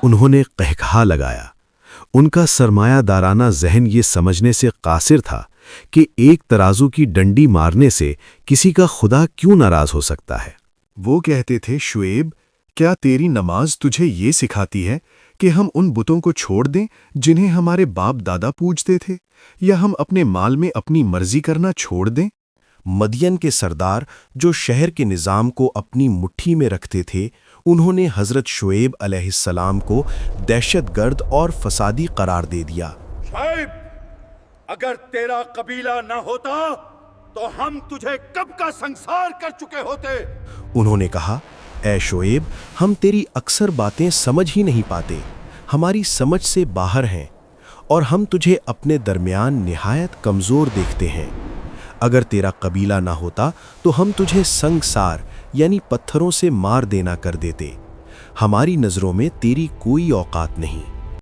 انہوں نے قہقہا لگایا۔ ان کا سرمایہ دارانہ ذہن یہ سمجھنے سے قاصر تھا کہ ایک ترازو کی ڈنڈی مارنے سے کسی کا خدا کیوں ناراض ہو سکتا ہے۔ وہ کہتے تھے، شعیب، کیا تیری نماز تجھے یہ سکھاتی ہے کہ ہم ان بتوں کو چھوڑ دیں جنہیں ہمارے باپ دادا پوجتے تھے، یا ہم اپنے مال میں اپنی مرضی کرنا چھوڑ دیں؟ مدین کے سردار جو شہر کے نظام کو اپنی مٹھی میں رکھتے تھے، انہوں نے حضرت شعیب علیہ السلام کو دہشت گرد اور فسادی قرار دے دیا۔ شعیب، اگر تیرا قبیلہ نہ ہوتا تو ہم تجھے کب کا سنسار کر چکے ہوتے۔ انہوں نے کہا، اے شعیب، ہم تیری اکثر باتیں سمجھ ہی نہیں پاتے، ہماری سمجھ سے باہر ہیں، اور ہم تجھے اپنے درمیان نہایت کمزور دیکھتے ہیں۔ اگر تیرا قبیلہ نہ ہوتا تو ہم تجھے سنگسار یعنی پتھروں سے مار دینا کر دیتے۔ ہماری نظروں میں تیری کوئی اوقات نہیں۔